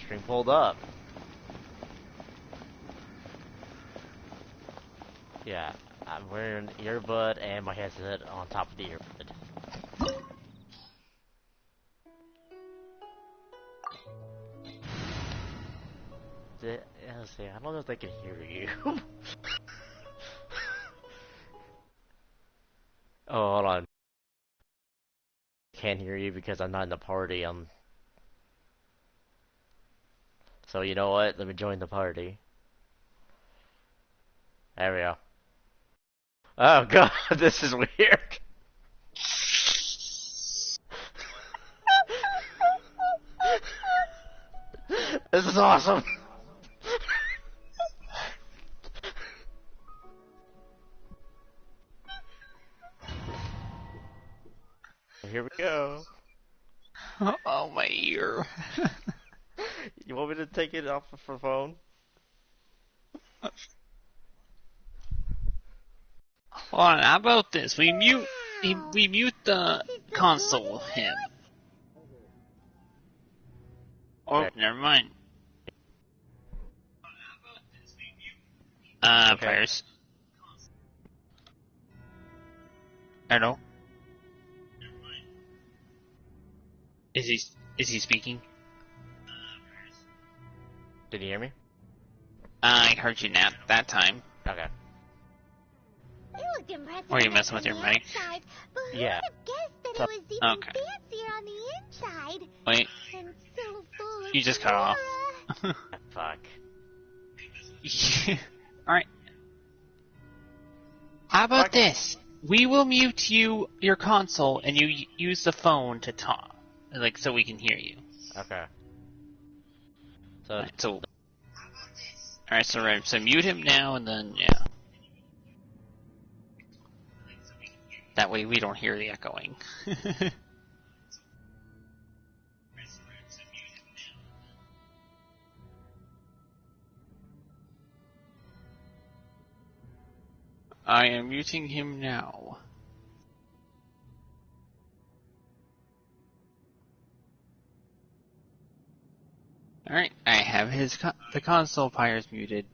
stream pulled up. Yeah, I'm wearing an earbud and my headset on top of the earbud. Let's see, I don't know if they can hear you. Oh, hold on. Can't hear you because I'm not in the party. So you know what? Let me join the party. There we go. Oh god, this is weird. This is awesome. Here we go. Oh, my ear. You want me to take it off of the phone? Hold on, how about this? We mute the console with him. Oh, Okay. never mind. Okay. Players. Hello? Is he speaking? Did you hear me? I heard you now that time. Okay. It looked impressive. Were you messing with your on the mic? outside, but who Yeah. would have guessed that it was even Okay. fancier on the inside? Wait, And so full of you just cut off. flora. Fuck. Alright. How about Fuck. this? We will mute your console, and you use the phone to talk. Like, so we can hear you. Okay. So, Alright, so mute him now, and then, yeah. That way we don't hear the echoing. I am muting him now. Alright, I have the console pyres muted.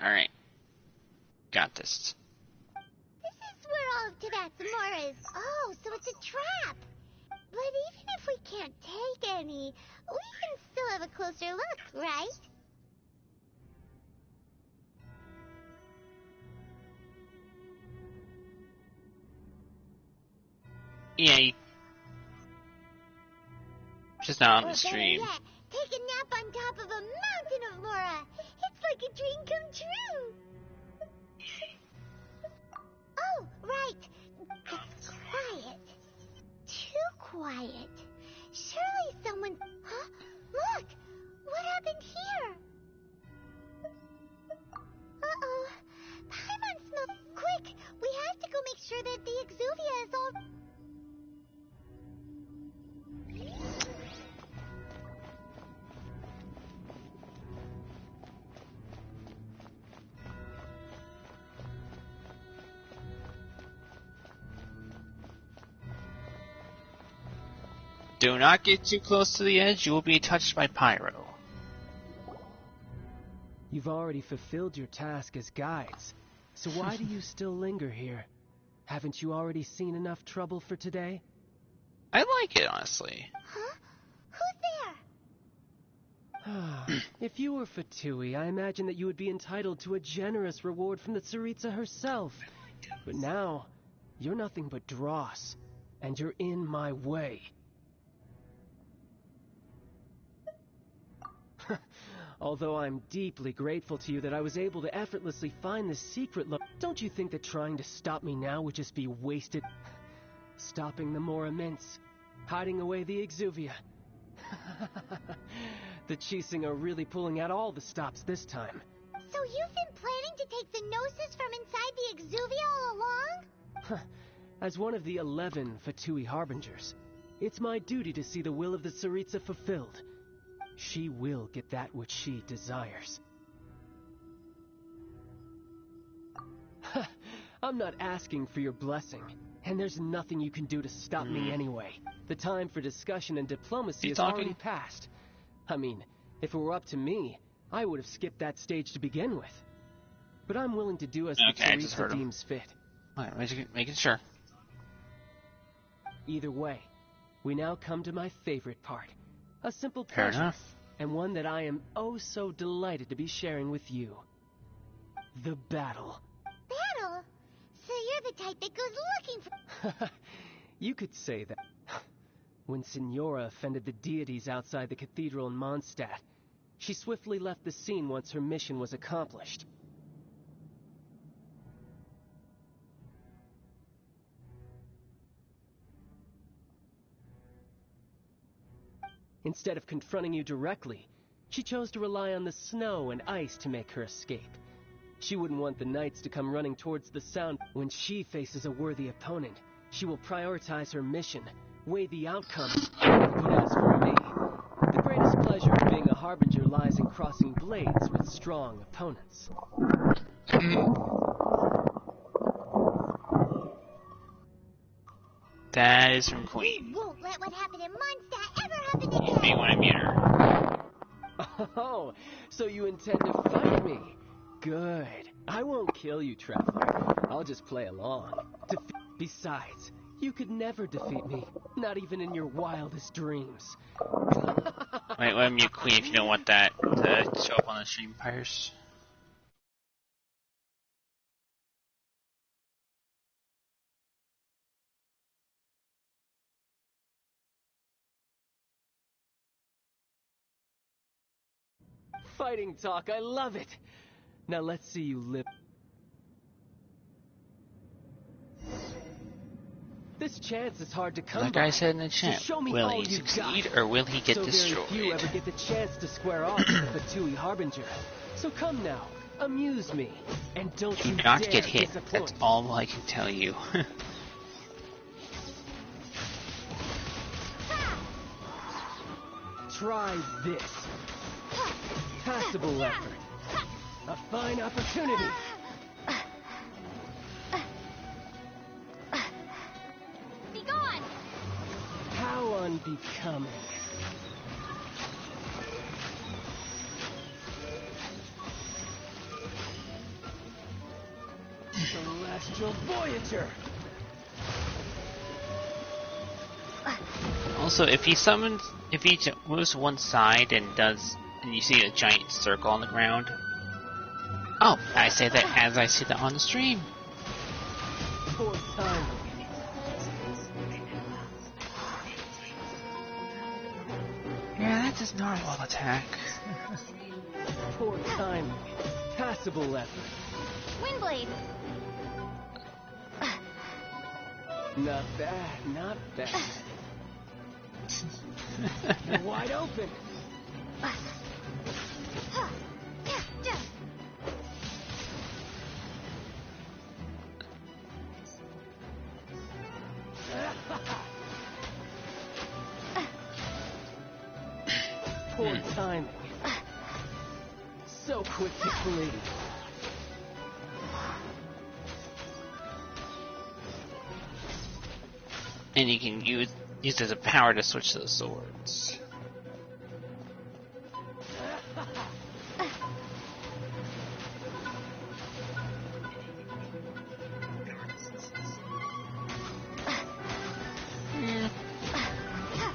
Alright. Got this. This is where all of Tibet's more is. Oh, so it's a trap. But even if we can't take any, we can still have a closer look, right? Yeah, just not on Or the stream. better yet, take a nap on top of a mountain of Mora. It's like a dream come true. Oh, right. It's quiet. Too quiet. Surely someone... Huh? Look! What happened here? Uh-oh. Paimon smells... Quick! We have to go make sure that the exuvia is all... Do not get too close to the edge, you will be touched by pyro. You've already fulfilled your task as guides, so why do you still linger here? Haven't you already seen enough trouble for today? I like it, honestly. Huh? Who's there? If you were Fatui, I imagine that you would be entitled to a generous reward from the Tsaritsa herself. But now, you're nothing but dross, and you're in my way. Although I'm deeply grateful to you that I was able to effortlessly find this secret don't you think that trying to stop me now would just be wasted? Stopping the more immense, hiding away the exuvia. The Chising are really pulling out all the stops this time. So you've been planning to take the gnosis from inside the exuvia all along? As one of the 11 Fatui Harbingers, it's my duty to see the will of the Tsaritsa fulfilled. She will get that which she desires. I'm not asking for your blessing. And there's nothing you can do to stop me anyway. The time for discussion and diplomacy You has talking? already passed. I mean, if it were up to me, I would have skipped that stage to begin with. But I'm willing to do as the Okay, I just Teresa heard him. deems fit. Alright, making sure. Either way, we now come to my favorite part. A simple Fair pleasure, enough. and one that I am oh so delighted to be sharing with you. The battle. Battle? So you're the type that goes looking for... You could say that. When Signora offended the deities outside the cathedral in Mondstadt, she swiftly left the scene once her mission was accomplished. Instead of confronting you directly, she chose to rely on the snow and ice to make her escape. She wouldn't want the knights to come running towards the sound. When she faces a worthy opponent, she will prioritize her mission, weigh the outcome. But as for me, the greatest pleasure of being a harbinger lies in crossing blades with strong opponents. That is from We Queen. won't let what happened in Mondstadt ever happen You may again! want to mute her. Oh, so you intend to fight me? Good. I won't kill you, Traveler. I'll just play along. Besides, you could never defeat me, not even in your wildest dreams. Wait, let me mute Queen if you don't want that to show up on the stream, Pirates. Fighting talk, I love it. Now let's see you live. This chance is hard to come That by. guy said in the So chat, show me will all he you've succeed got. or will he get So destroyed? very few ever get the chance to square off with the Tui Harbinger. So come now, amuse me, and don't Do you not dare get hit. disappoint. That's all I can tell you. Try this. Passable effort. A fine opportunity. Be gone! How unbecoming. Celestial Voyager! Also, if he moves to one side and you see a giant circle on the ground. Oh, I say that as I see that on the stream. Poor timing. Yeah, that's his normal attack. Poor timing. Passable effort. Windblade! Not bad, not bad. You're wide open. Poor timing. So quick to flee. And you can use it as a power to switch to the swords.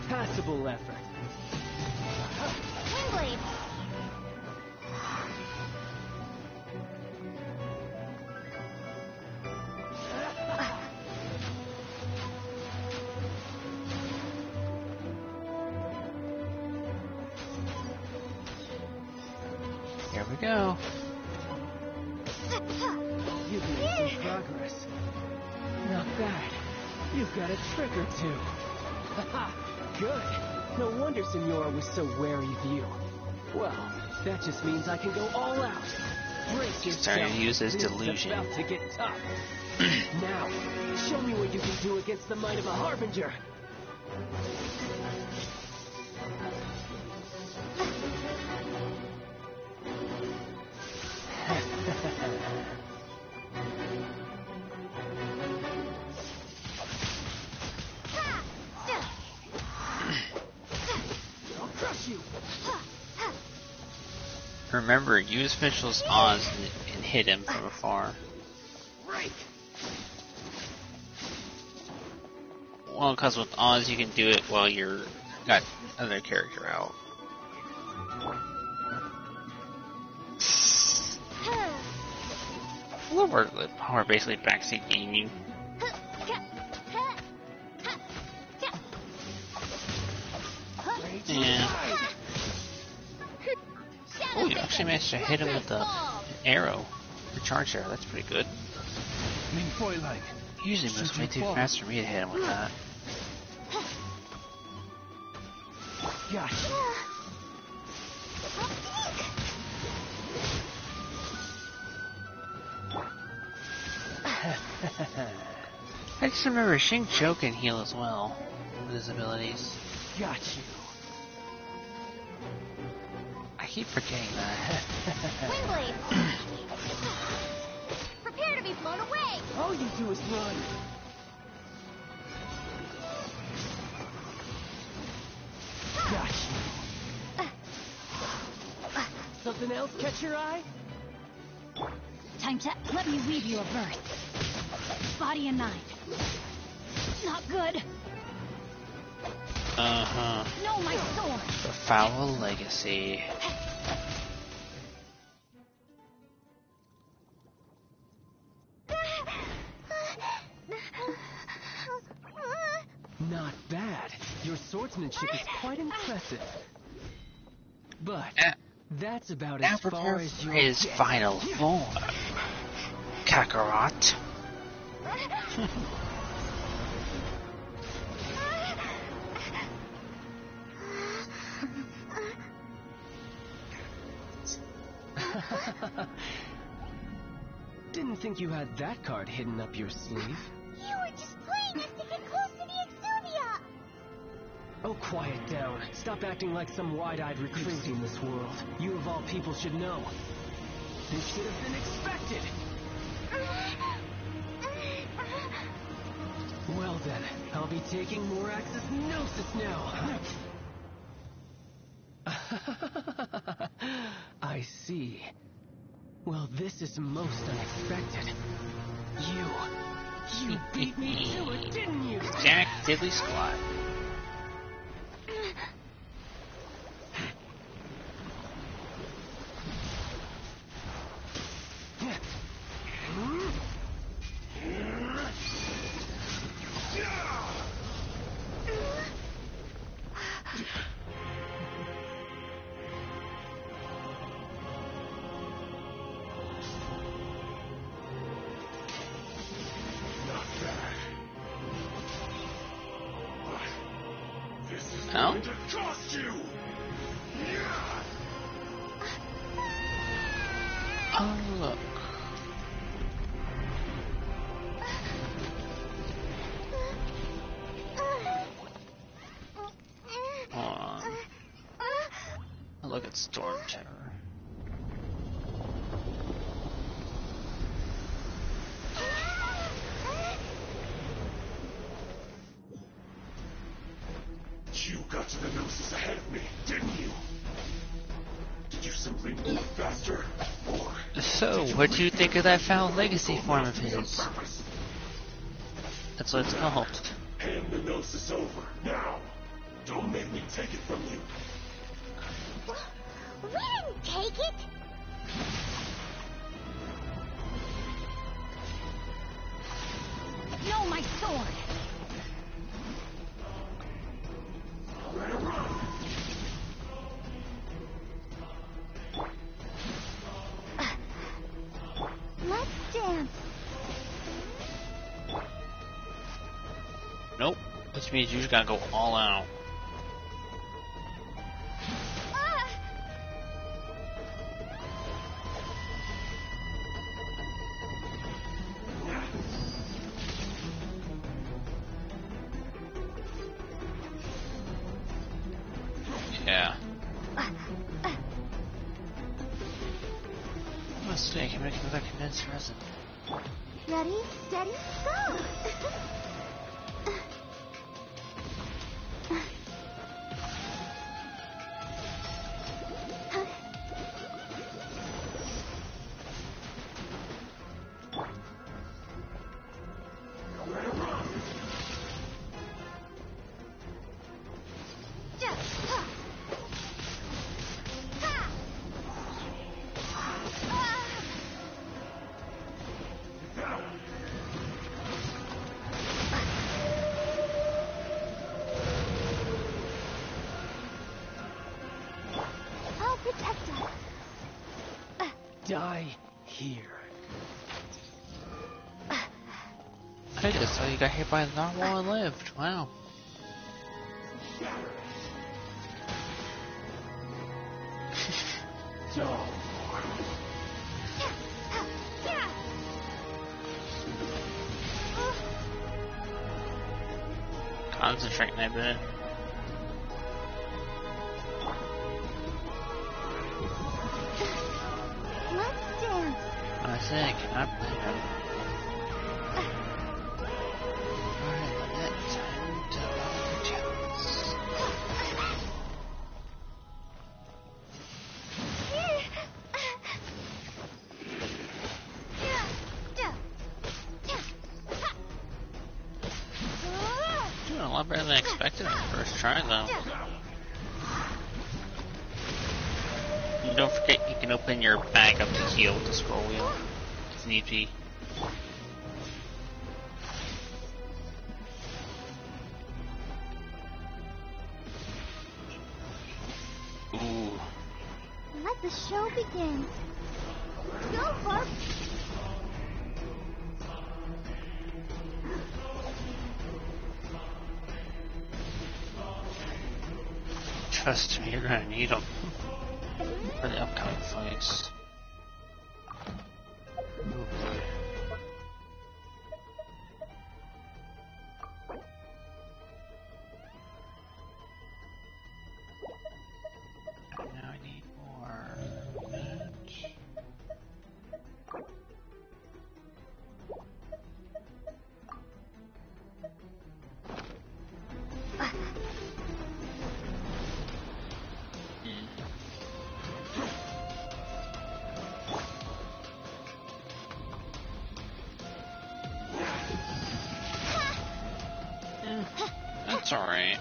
Passable effort. Windblade! Here we go. You've made some progress. Not bad. You've got a trick or two. Haha, good. No wonder Signora was so wary of you. Well, that just means I can go all out. Brace He's starting yourself. to use his This is delusion. about to get tough. Now, show me what you can do against the might of a Harbinger. Remember, use Mitchell's Oz and hit him from afar. Right. Well, because with Oz you can do it while you're got other character out. Well, we're basically backseat gaming. Yeah. Oh, you actually managed to hit him with the arrow. The charge arrow, that's pretty good. Usually moves way too fast for me to hit him with that. Gosh. I just remember Shing Cho can heal as well with his abilities. Got you. I keep forgetting that. Windblade! Prepare to be blown away! All you do is run. Got you. Something else catch your eye? Time to let me weave you a berth. Body and mind. Not good. Uh-huh. No, my sword. The Foul Legacy. Not bad. Your swordsmanship is quite impressive. But that's about Now as far prepare as for you his get. final form. Kakarot. Didn't think you had that card hidden up your sleeve. You were just playing us to get close to the Exuvia! Oh, quiet down. Stop acting like some wide-eyed recruit in this world. You of all people should know. This should have been expected. Well then, I'll be taking more Axis Gnosis now. I see. Well, this is most unexpected. You beat me to it, didn't you? Jack Diddley Squat. No? Cost you! Oh, look. Hold on. Look at Storm Terror. You got to the Gnosis ahead of me, didn't you? Did you simply move faster? Or So, what do you think of that Foul Legacy form of some his? purpose? That's what it's called. Hand the Gnosis over, now! Don't make me take it from you! We didn't take it! No, my sword. Let it run! Let's dance. Nope. Which means you just gotta go all out. Yeah. Mistake, I'm making that condensed resin. Ready, steady, go! Die here. I just saw you got hit by the narwhal and lived. Wow. Concentrating a bit. Let's dance. I think I'm playing. Alright, that's time to roll the chance. Doing a lot better than I expected on the first try, though. And don't forget, you can open your bag up to heal with the scroll wheel, if need be. Ooh. Let the show begin. Go, Barb. Trust me, you're gonna need them for the upcoming fights. Oh boy. Now I need more. That's alright.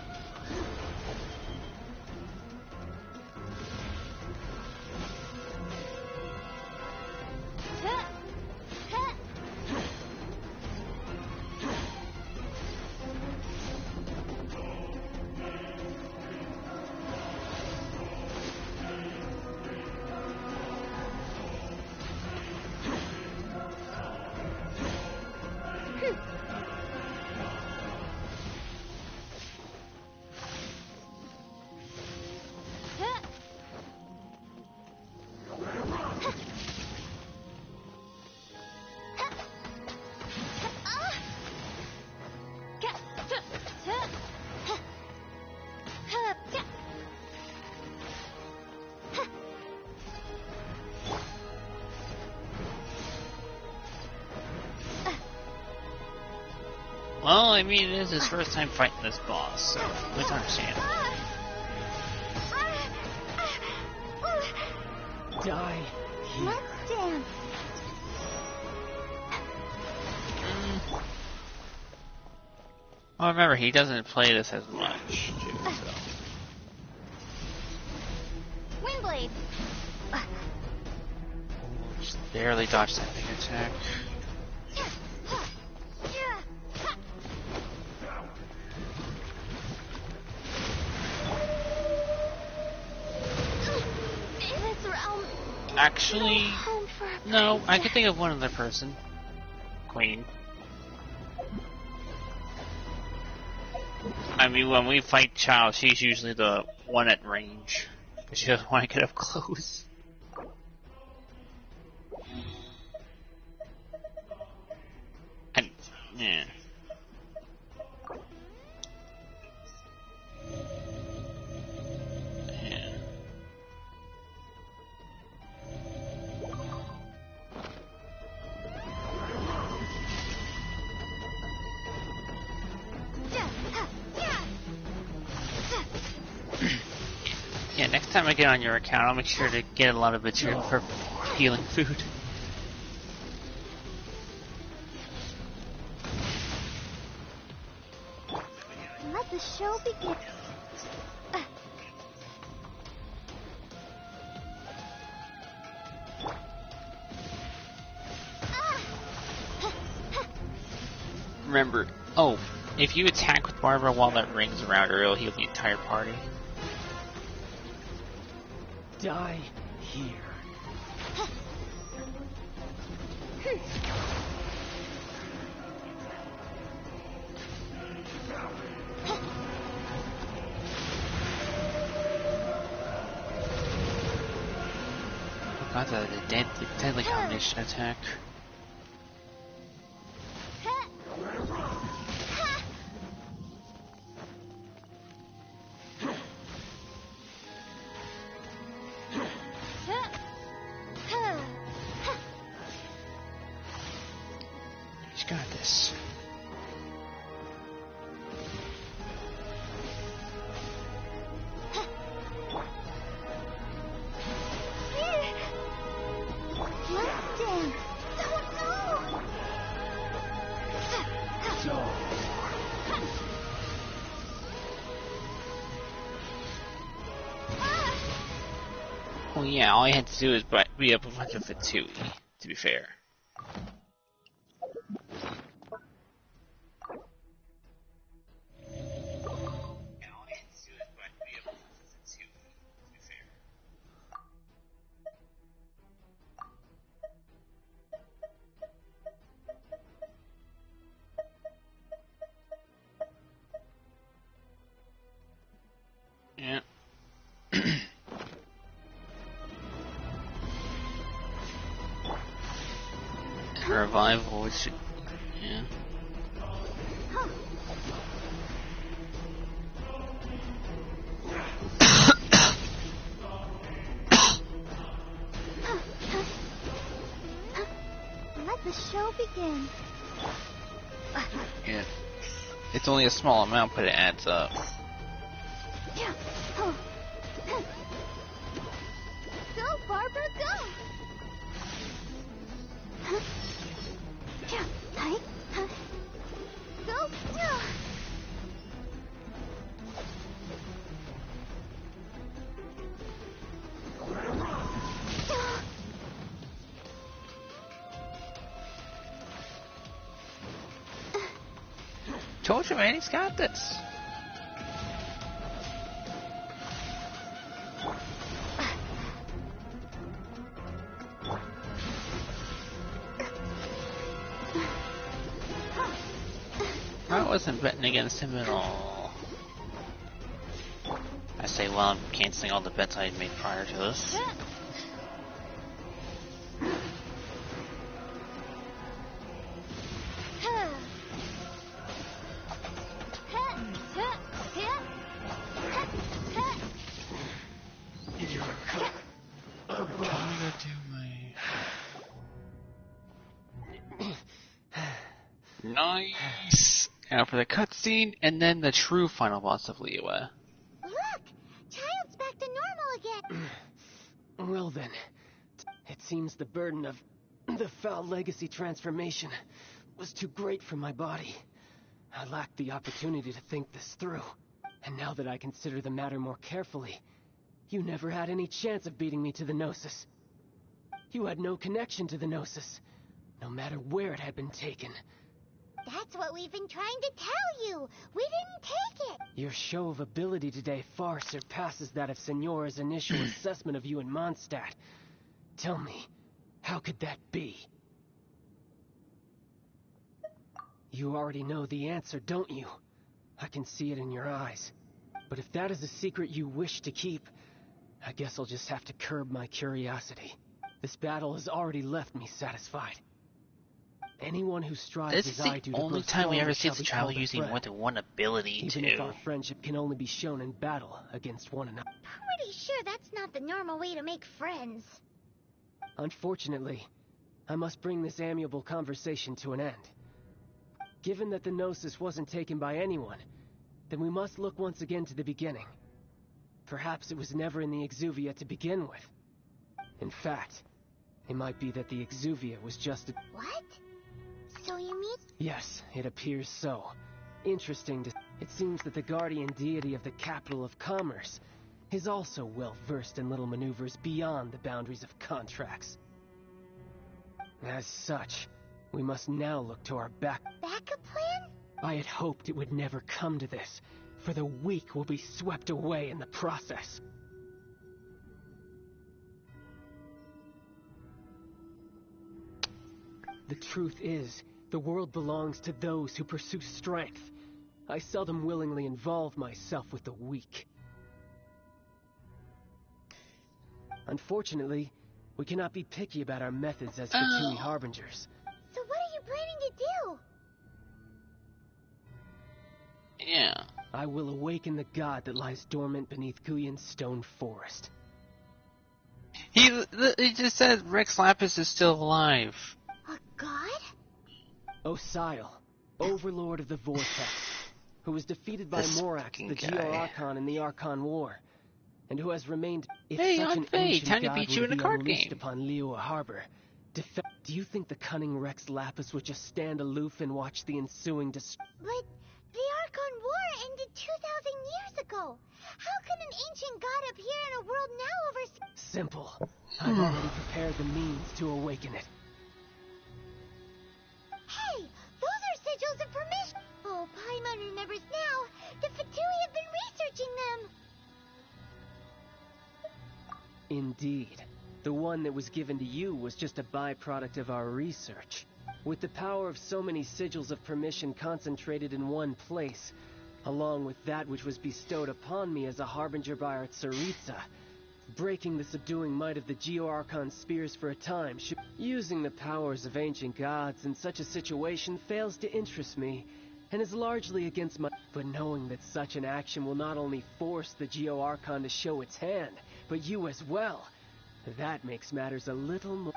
Well, I mean, it is his first time fighting this boss, so we can understand. Die here. Let's dance. Well, remember, he doesn't play this as much, too, so. Windblade. Just barely dodged that big attack. Actually, no, I can think of one other person. Queen. I mean, when we fight Childe, she's usually the one at range. Because she doesn't want to get up close. And, yeah. Yeah, next time I get on your account, I'll make sure to get a lot of material for healing food. Let the show begin. Remember, oh, if you attack with Barbara while that rings around her, it'll heal the entire party. Die here. Got the deadly combination attack. He's got this. Well, yeah, all I had to do is be up a bunch of it too, to be fair. Yeah. Revival, which, yeah. Let the show begin. Yeah. It's only a small amount, but it adds up. Go, Barbara, go! Go! Told you, man, he's got this. I wasn't betting against him at all. I say, well, I'm canceling all the bets I had made prior to this. Nice! Now for the cutscene, and then the true final boss of Liyue. Look! Childe's back to normal again! Well then, it seems the burden of the foul legacy transformation was too great for my body. I lacked the opportunity to think this through. And now that I consider the matter more carefully, you never had any chance of beating me to the Gnosis. You had no connection to the Gnosis, no matter where it had been taken. That's what we've been trying to tell you! We didn't take it! Your show of ability today far surpasses that of Signora's initial assessment of you in Mondstadt. Tell me, how could that be? You already know the answer, don't you? I can see it in your eyes. But if that is a secret you wish to keep, I guess I'll just have to curb my curiosity. This battle has already left me satisfied. Anyone who strives This as is I the do to only grow time we stronger ever see shall the be child called a using friend, more than one ability, even if too. our friendship can only be shown in battle against one another. Pretty sure that's not the normal way to make friends. Unfortunately, I must bring this amiable conversation to an end. Given that the Gnosis wasn't taken by anyone, then we must look once again to the beginning. Perhaps it was never in the Exuvia to begin with. In fact, it might be that the Exuvia was just a... What? So you mean... Yes, it appears so. Interesting to... It seems that the guardian deity of the capital of commerce is also well versed in little maneuvers beyond the boundaries of contracts. As such, we must now look to our backup plan? I had hoped it would never come to this, for the weak will be swept away in the process. The truth is, the world belongs to those who pursue strength. I seldom willingly involve myself with the weak. Unfortunately, we cannot be picky about our methods as Fatui Harbingers. So what are you planning to do? Yeah. I will awaken the god that lies dormant beneath Guyon's stone forest. He just said Rex Lapis is still alive. A god? Osial, Overlord of the Vortex, who was defeated by This Morax, fucking the guy. Geo-Archon in the Archon War, and who has remained. If Hey, such I'm an Faye. ancient Time to god beat were you in a be card unleashed game. upon Liyue Harbor, do you think the cunning Rex Lapis would just stand aloof and watch the ensuing destruction? But the Archon War ended 2,000 years ago. How can an ancient god appear in a world now over... Simple. I've already prepared the means to awaken it. Hey, those are sigils of permission. Oh, Paimon remembers now. The Fatui have been researching them. Indeed. The one that was given to you was just a byproduct of our research. With the power of so many sigils of permission concentrated in one place, along with that which was bestowed upon me as a harbinger by our Tsaritsa, breaking the subduing might of the Geo-Archon spears for a time, using the powers of ancient gods in such a situation fails to interest me, and is largely against my... But knowing that such an action will not only force the Geo-Archon to show its hand, but you as well, that makes matters a little more...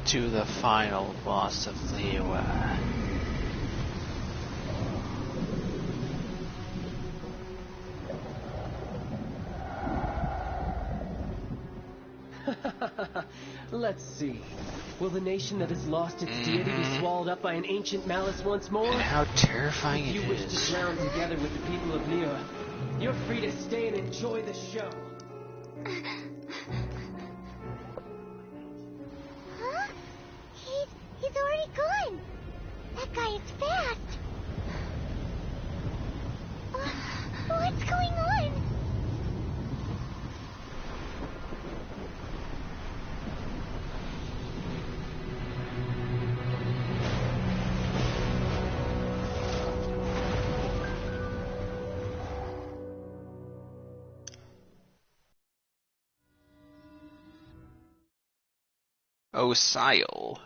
To the final boss of Liyue. Let's see. Will the nation that has lost its deity be swallowed up by an ancient malice once more? And how terrifying If it you wish is. to drown together with the people of Liyue, you're free to stay and enjoy the show. Huh? He's already gone. That guy is fast. What's going on? Osial.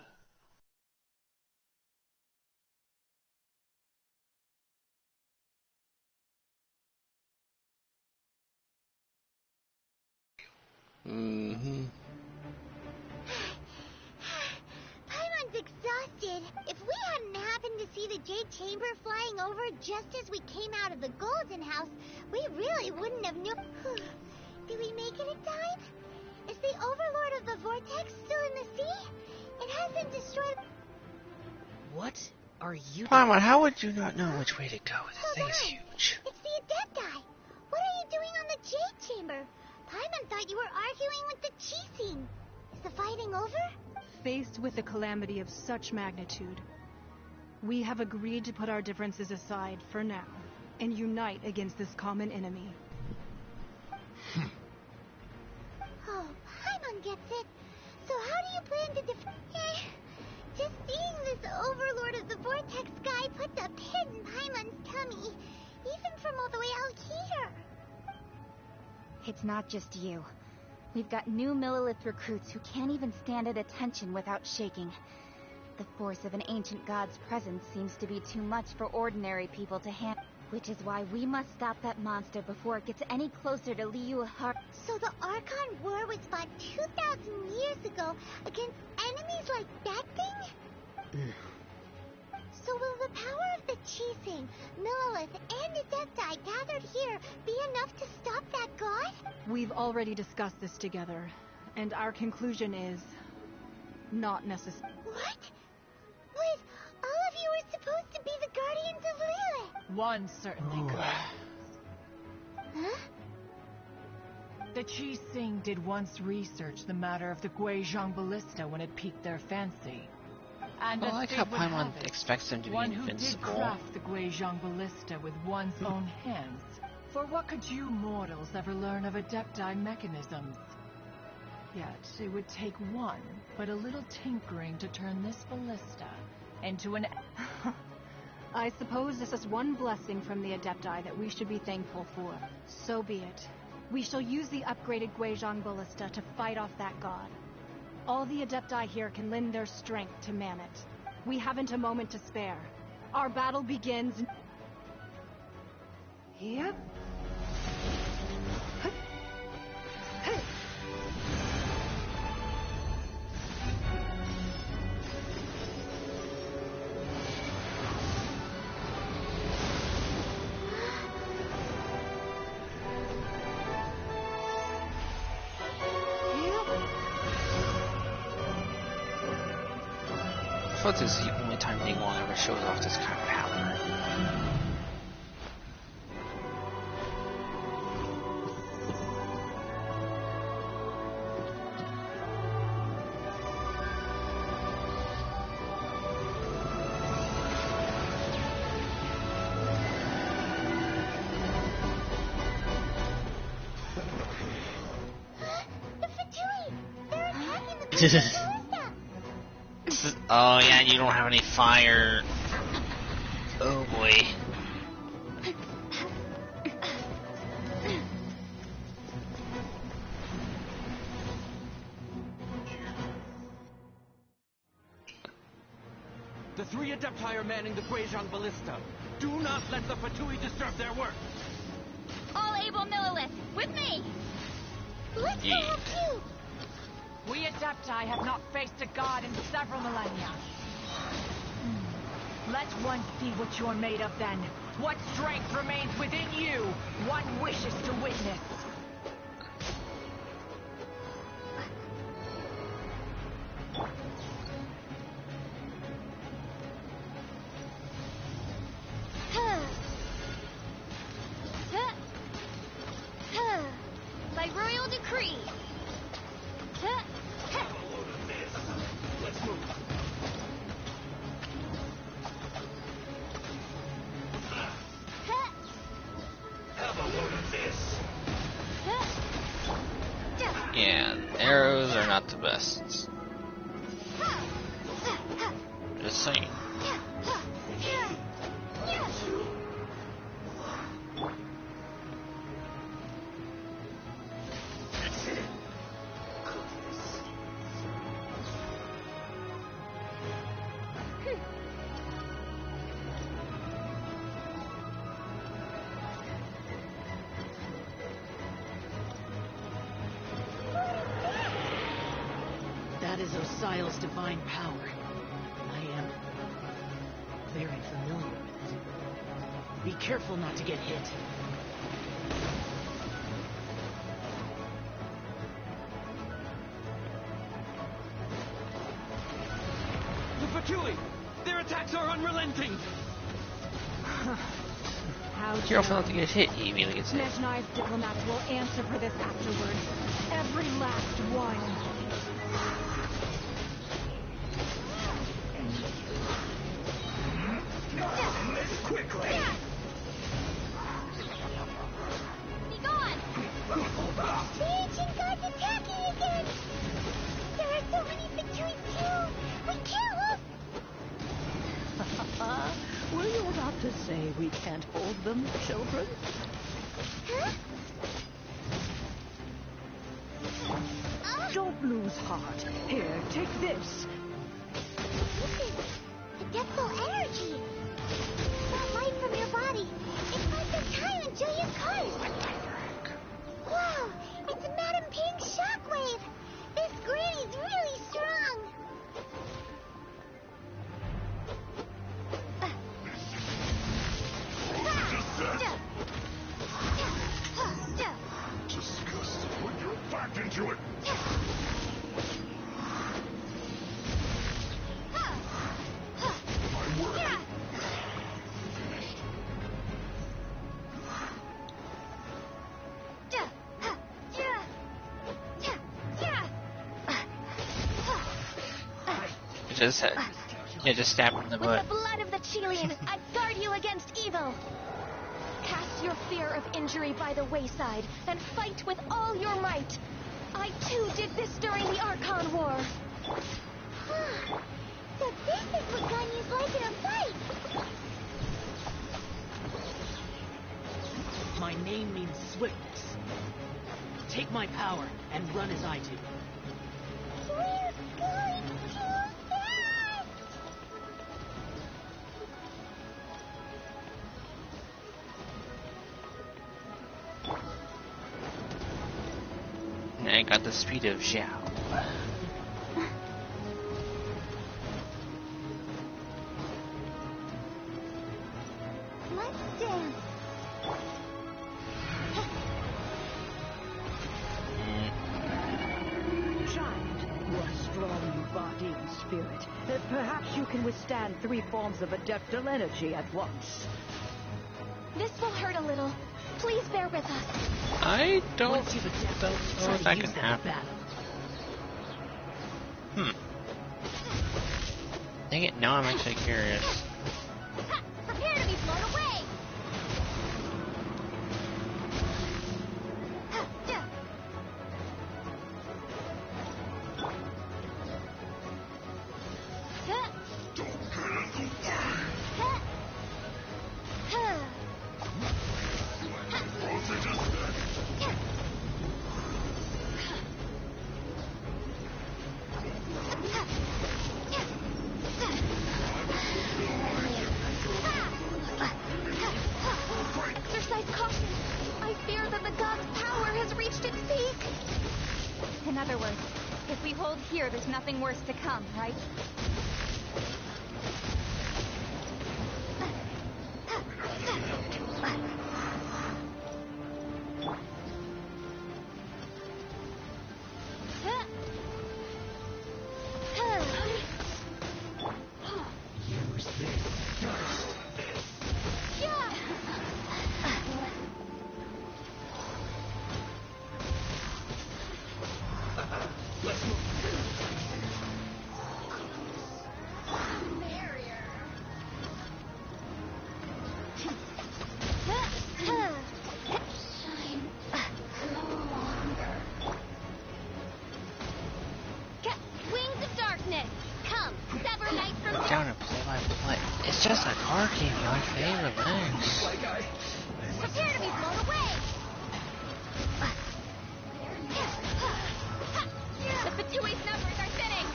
Mm-hmm. Paimon's exhausted. If we hadn't happened to see the Jade Chamber flying over just as we came out of the Golden House, we really wouldn't have known. Did we make it in time? Is the Overlord of the Vortex still in the sea? It hasn't destroyed... What are you Paimon, how would you not know which way to go? This Hold thing is on. huge. It's the Adepti. What are you doing on the Jade Chamber? Paimon thought you were arguing with the Chising. Is the fighting over? Faced with a calamity of such magnitude, we have agreed to put our differences aside for now and unite against this common enemy. Oh, Paimon gets it. So how do you plan to just seeing this Overlord of the Vortex guy puts a pin in Paimon's tummy, even from all the way out here. It's not just you. We've got new Millilith recruits who can't even stand at attention without shaking. The force of an ancient god's presence seems to be too much for ordinary people to handle. Which is why we must stop that monster before it gets any closer to Liyue Harbor. So the Archon War was fought 2,000 years ago against enemies like that thing? So will the power of the Chising, Millilith, and Adepti gathered here be enough to stop that god? We've already discussed this together, and our conclusion is not necessary. What? But all of you were supposed to be the guardians of Liyue. One certainly could. Huh? The Chising did once research the matter of the Guizhong ballista when it piqued their fancy. And I as like fate how would have Paimon it, expects them to be one who did invincible. craft the Guizhong ballista with one's own hands. For what could you mortals ever learn of Adepti mechanisms? Yet, it would take one, but a little tinkering to turn this ballista into an... I suppose this is one blessing from the Adepti that we should be thankful for. So be it. We shall use the upgraded Guizhong ballista to fight off that god. All the Adepti here can lend their strength to man it. We haven't a moment to spare. Our battle begins... Yep. I thought this is the only time Ningguang ever shows off this kind of power. The Fatui! They're attacking the ballista! Oh yeah, you don't have any fire. Oh boy. The 3 Adepti are manning the Guizhong ballista. Do not let the Fatui disturb their work. All able Millilith, with me! Let's go help too! We Adepti have not faced a god in several millennia. Let one see what you're made of then. What strength remains within you, one wishes to witness. By royal decree. Let's move. Have a load of this. Yeah, arrows are not the best. Just saying. That is Osial's divine power. I am very familiar with it. Be careful not to get hit. The Fatui! Their attacks are unrelenting! How Careful not to get hit, he immediately gets hit. Snezhnai's diplomats will answer for this afterwards. Every last one. Quickly! Be gone! The ancient god's attacking again! There are so many Fatui too! We can't look! Were you about to say we can't hold them, children? Huh? Don't lose heart. Here, take this. This is Adeptal energy! That light from your body, it's like the time in Julia's cars! Wow! It's Madam Ping's shockwave! This granny's really strong! Disgusting. Put your back into it. My work. Just Yeah, just stab him in the With butt. the blood of the Chilean, I guard you against evil. Cast your fear of injury by the wayside and fight with all your might. I too did this during the Archon War. So this is what Ganyu's like in a fight! My name means swiftness. Take my power and run as I do. We're going too fast! And I got the speed of Xiao. Let's dance. Child, you are strong in body and spirit. Perhaps you can withstand 3 forms of adeptal energy at once. This will hurt a little. Please bear with us. I don't Once you've adapted, know try if to that use can them in happen. battle. Dang it, now I'm actually curious. Ha! Prepare to be blown away! Ha! Ja! Ha! Ha! Ha! Exercise caution. I fear that the god's power has reached its peak. In other words, if we hold here, there's nothing worse to come, right? Wings of darkness! Come, sever night from Down and play by play. It's just a card game, my favorite things. Prepare to be blown away! The Fatui's numbers are thinning.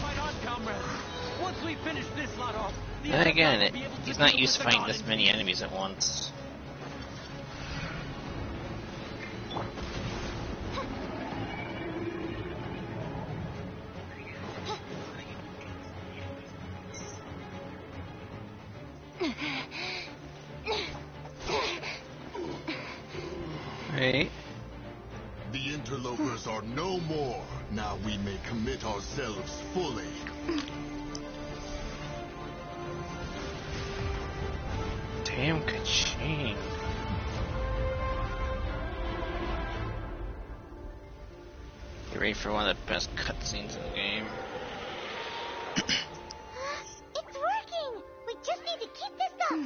Fight on, comrades. Once we finish this lot off, the Then other again, guys will be able to he's not deal used to with the fighting god this in many peace. enemies at once. Right? The interlopers are no more. Now we may commit ourselves fully. Damn, ka-ching. Get ready for one of the best cutscenes in the game. It's working! We just need to keep this up!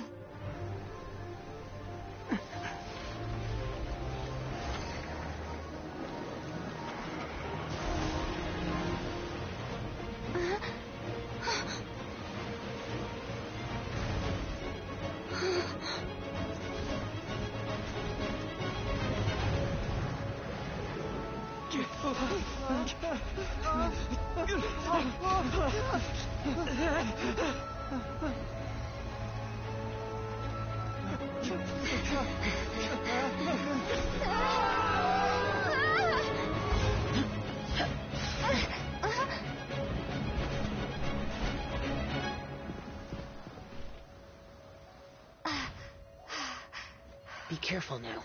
Be careful now.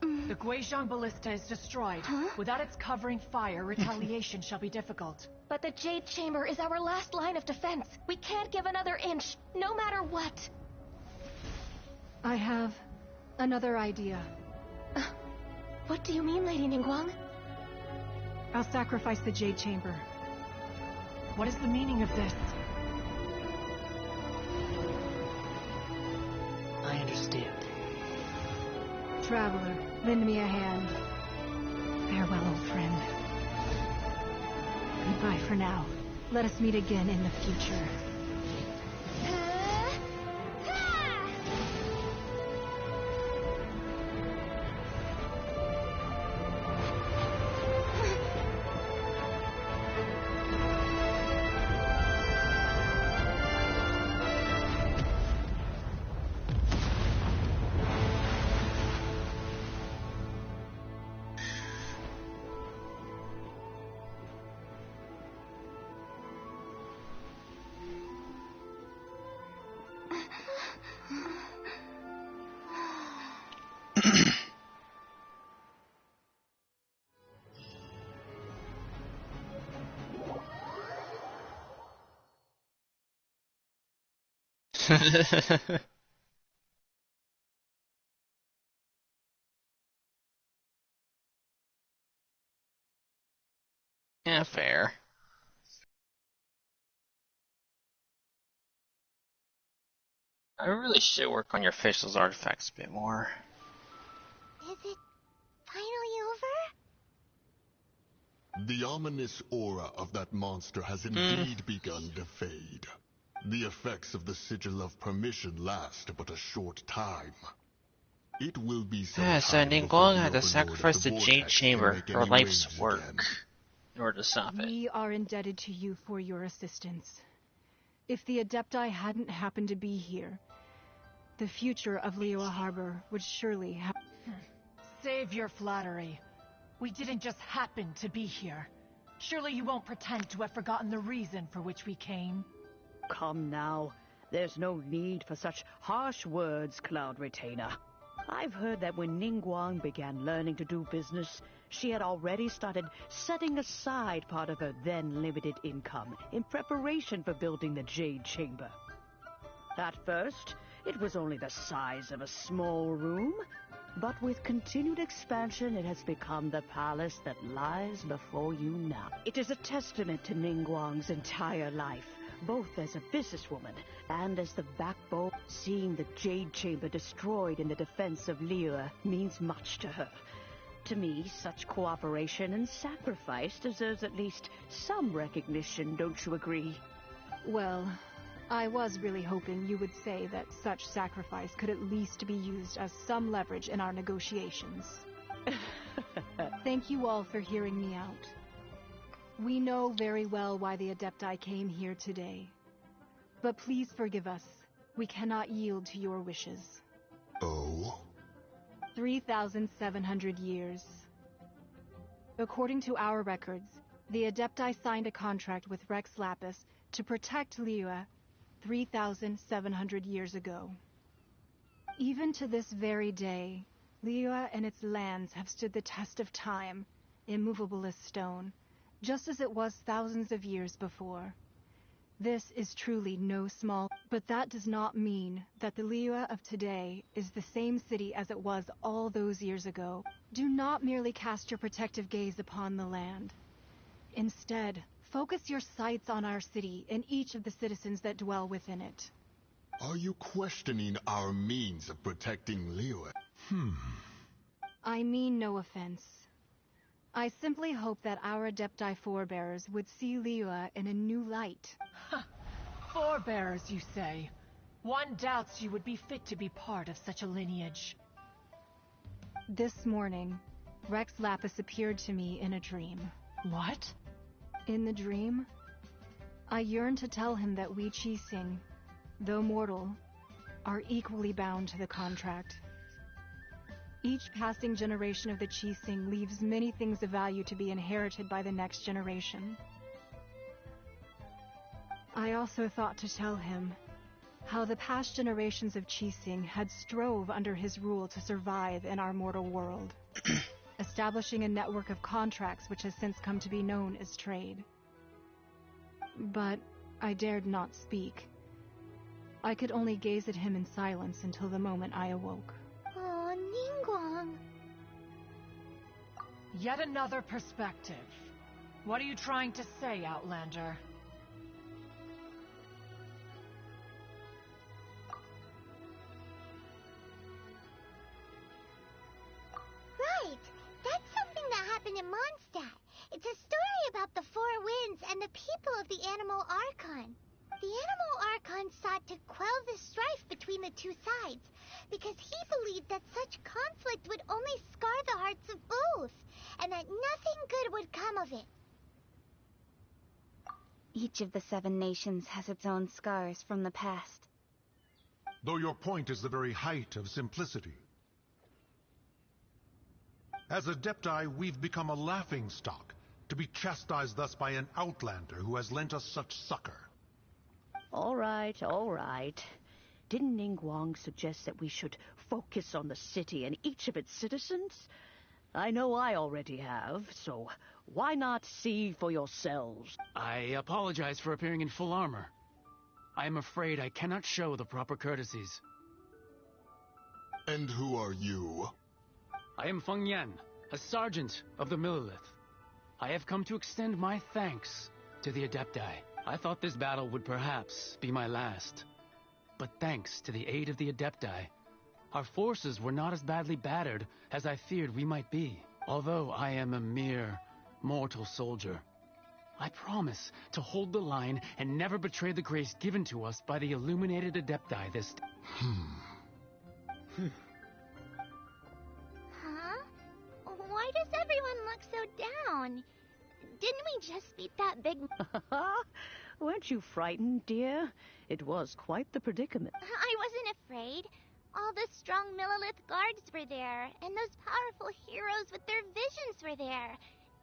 The Guizhong Ballista is destroyed. Without its covering fire, retaliation shall be difficult. But the Jade Chamber is our last line of defense. We can't give another inch, no matter what. I have another idea. What do you mean, Lady Ningguang? I'll sacrifice the Jade Chamber. What is the meaning of this? Traveler, lend me a hand. Farewell, old friend. Goodbye for now. Let us meet again in the future. Yeah, fair. I really should work on your facial's artifacts a bit more. Is it finally over? The ominous aura of that monster has indeed begun to fade. The effects of the Sigil of Permission last but a short time. It will be some So time Ning before Guang had to Overlord of sacrifice the Jade Vortex Chamber, can make her any life's waves work, again. in order to stop it. We are indebted to you for your assistance. If the Adepti hadn't happened to be here, the future of Liyue Harbor would surely have... Save your flattery. We didn't just happen to be here. Surely you won't pretend to have forgotten the reason for which we came. Come now. There's no need for such harsh words, Cloud Retainer. I've heard that when Ningguang began learning to do business, she had already started setting aside part of her then limited income in preparation for building the Jade Chamber. At first, it was only the size of a small room, but with continued expansion, it has become the palace that lies before you now. It is a testament to Ningguang's entire life, both as a businesswoman and as the backbone. Seeing the Jade Chamber destroyed in the defense of Liyue means much to her. To me, such cooperation and sacrifice deserves at least some recognition, don't you agree? Well, I was really hoping you would say that such sacrifice could at least be used as some leverage in our negotiations. Thank you all for hearing me out. We know very well why the Adepti came here today. But please forgive us. We cannot yield to your wishes. Oh? 3,700 years. According to our records, the Adepti signed a contract with Rex Lapis to protect Liyue 3,700 years ago. Even to this very day, Liyue and its lands have stood the test of time, immovable as stone, just as it was thousands of years before. This is truly no small, but that does not mean that the Liyue of today is the same city as it was all those years ago. Do not merely cast your protective gaze upon the land. Instead, focus your sights on our city and each of the citizens that dwell within it. Are you questioning our means of protecting Liyue? I mean no offense. I simply hope that our Adepti forebears would see Liyue in a new light. Forebearers, you say? One doubts you would be fit to be part of such a lineage. This morning, Rex Lapis appeared to me in a dream. What? In the dream, I yearned to tell him that we Qixing, though mortal, are equally bound to the contract. Each passing generation of the Qixing leaves many things of value to be inherited by the next generation. I also thought to tell him how the past generations of Qixing had strove under his rule to survive in our mortal world, establishing a network of contracts which has since come to be known as trade. But I dared not speak. I could only gaze at him in silence until the moment I awoke. Oh, Ningguang. Yet another perspective. What are you trying to say, Outlander? Mondstadt. It's a story about the Four Winds and the people of the Animal Archon. The Animal Archon sought to quell the strife between the two sides, because he believed that such conflict would only scar the hearts of both, and that nothing good would come of it. Each of the 7 nations has its own scars from the past. Though your point is the very height of simplicity. As Adepti, we've become a laughingstock, to be chastised thus by an outlander who has lent us such succor. All right, all right. Didn't Ningguang suggest that we should focus on the city and each of its citizens? I know I already have, so why not see for yourselves? I apologize for appearing in full armor. I am afraid I cannot show the proper courtesies. And who are you? I am Feng Yan, a sergeant of the Millelith. I have come to extend my thanks to the Adepti. I thought this battle would perhaps be my last. But thanks to the aid of the Adepti, our forces were not as badly battered as I feared we might be. Although I am a mere mortal soldier, I promise to hold the line and never betray the grace given to us by the illuminated Adepti this Huh? Why does everyone look so down? Didn't we just beat that big... Weren't you frightened, dear? It was quite the predicament. I wasn't afraid. All the strong Millelith guards were there, and those powerful heroes with their visions were there.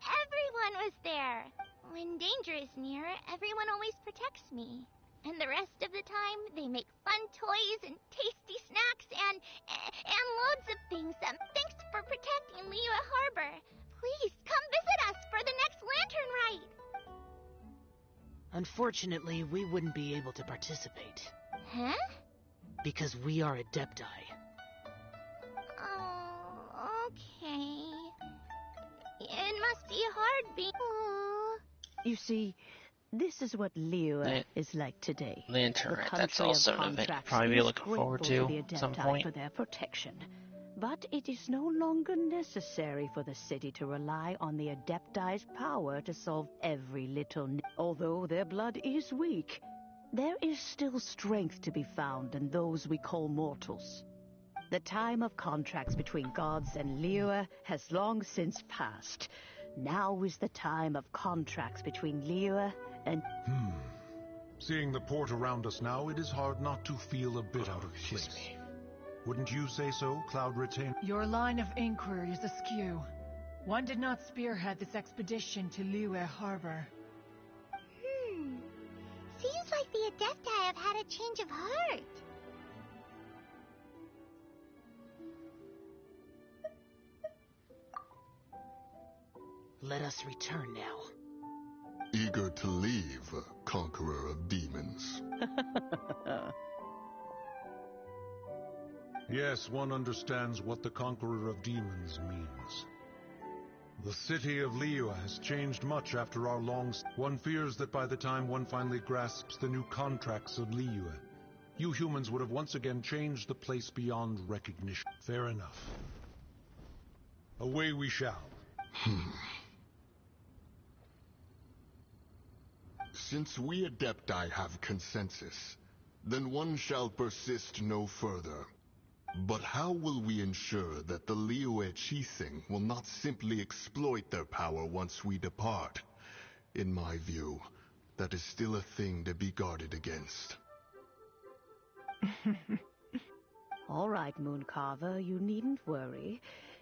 Everyone was there. When danger is near, everyone always protects me. And the rest of the time, they make fun toys and tasty snacks and loads of things. Thanks for protecting Liyue Harbor. Please, come visit us for the next lantern rite. Unfortunately, we wouldn't be able to participate. Huh? Because we are Adepti. Oh, okay. It must be hard being... Oh. You see, this is what Liyue is like today. Lantern, The right? country That's of also an event you'll contracts probably be is looking forward grateful to the at some Adepti point. for their protection. But it is no longer necessary for the city to rely on the Adepti's power to solve every little Although their blood is weak, there is still strength to be found in those we call mortals. The time of contracts between gods and Liyue has long since passed. Now is the time of contracts between Liyue and... Seeing the port around us now, it is hard not to feel a bit out of place. Wouldn't you say so, Cloud Retainer? Your line of inquiry is askew. One did not spearhead this expedition to Liyue Harbor. Seems like the Adepti have had a change of heart. Let us return now. Eager to leave, conqueror of demons. Yes, one understands what the Conqueror of Demons means. The city of Liyue has changed much after our One fears that by the time one finally grasps the new contracts of Liyue, you humans would have once again changed the place beyond recognition. Fair enough. Away we shall. Since we Adepti have consensus, then one shall persist no further. But how will we ensure that the Liyue Qixing will not simply exploit their power once we depart? In my view, that is still a thing to be guarded against. All right, Mooncarver, you needn't worry.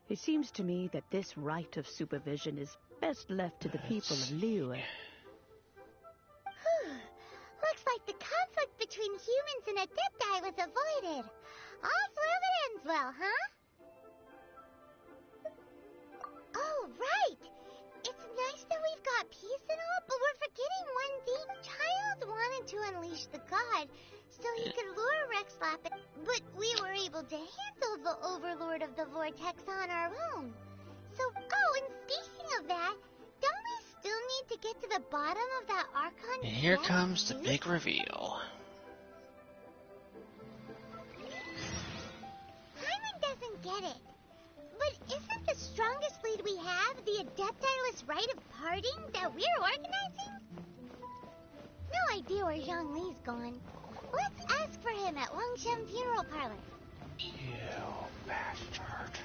It seems to me that this right of supervision is best left to the people of Liyue. Looks like the conflict between humans and Adepti was avoided. All's well that ends well, huh? Oh, right! It's nice that we've got peace and all, but we're forgetting one thing. Childe wanted to unleash the god, so he could lure Rexlap, but we were able to handle the Overlord of the Vortex on our own. So, oh, and speaking of that, don't we still need to get to the bottom of that Archon? And here comes the big reveal. Paimon doesn't get it. But isn't the strongest lead we have the the Adepti-less rite of parting that we're organizing? No idea where Zhongli's gone. Let's ask for him at Wangshen Funeral Parlor. You bastard.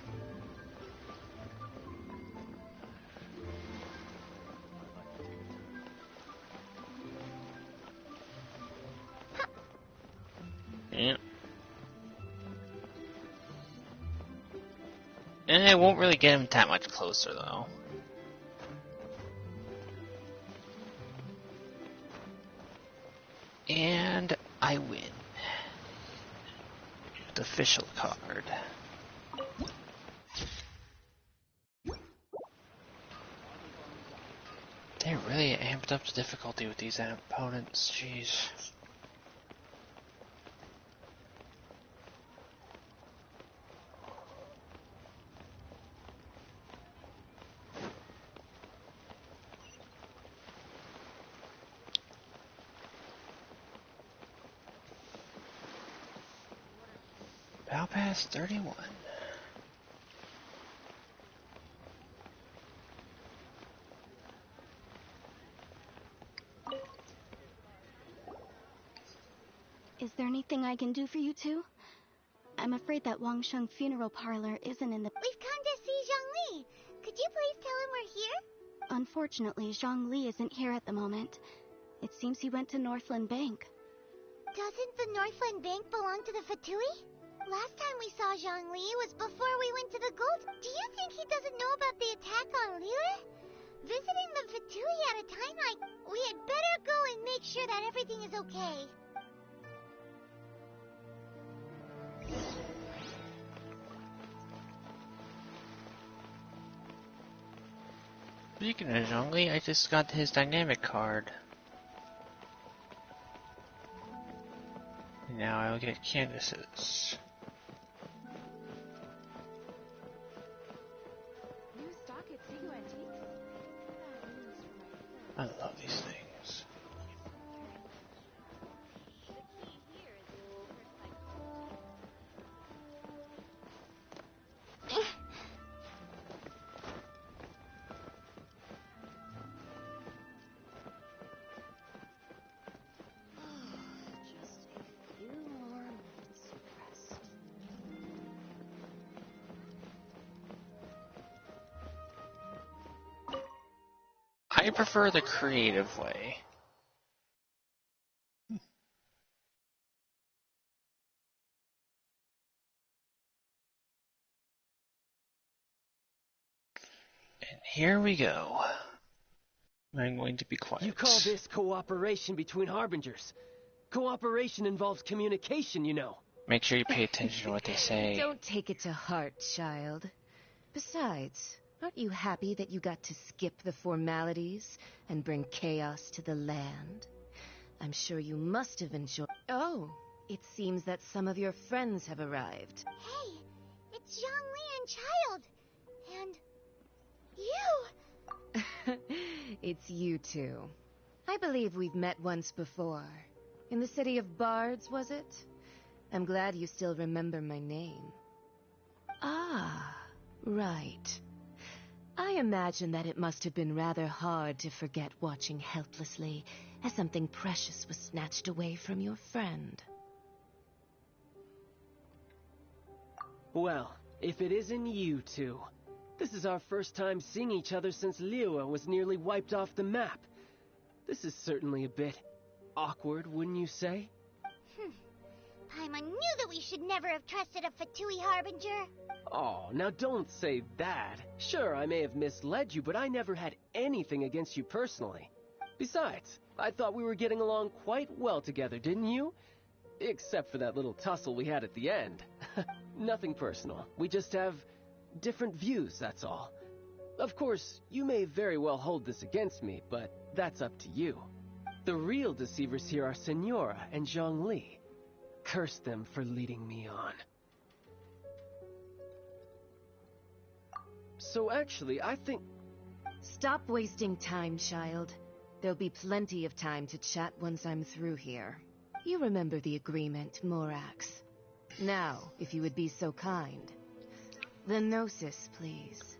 Yeah. And it won't really get him that much closer, though. And I win. The official card. They really amped up the difficulty with these opponents, jeez. Battle Pass 31. Is there anything I can do for you two? I'm afraid that Wangsheng Funeral Parlor isn't in the... We've come to see Zhongli. Could you please tell him we're here? Unfortunately, Zhongli isn't here at the moment. It seems he went to Northland Bank. Doesn't the Northland Bank belong to the Fatui? Last time we saw Zhongli was before we went to the Gold. Do you think he doesn't know about the attack on Liyue? Visiting the Fatui at a time like... We had better go and make sure that everything is okay. Speaking of Zhongli, I just got his dynamic card. Now I'll get canvases. New stock at Seiyu Antiques? I love these things. I prefer the creative way. And here we go. I'm going to be quiet. You call this cooperation between Harbingers? Cooperation involves communication, you know. Make sure you pay attention to what they say. Don't take it to heart, child. Besides, aren't you happy that you got to skip the formalities and bring chaos to the land? I'm sure you must have enjoyed... Oh, it seems that some of your friends have arrived. Hey, it's Zhongli and Child. And... you! It's you two. I believe we've met once before. In the city of Bards, was it? I'm glad you still remember my name. Ah, right. I imagine that it must have been rather hard to forget watching helplessly as something precious was snatched away from your friend. Well, if it isn't you two. This is our first time seeing each other since Liyue was nearly wiped off the map. This is certainly a bit awkward, wouldn't you say? Paimon knew that we should never have trusted a Fatui Harbinger. Oh, now don't say that. Sure, I may have misled you, but I never had anything against you personally. Besides, I thought we were getting along quite well together, didn't you? Except for that little tussle we had at the end. Nothing personal. We just have different views, that's all. Of course, you may very well hold this against me, but that's up to you. The real deceivers here are Senora and Zhongli. Curse them for leading me on. So actually, I think... Stop wasting time, child. There'll be plenty of time to chat once I'm through here. You remember the agreement, Morax. Now, if you would be so kind. The Gnosis, please.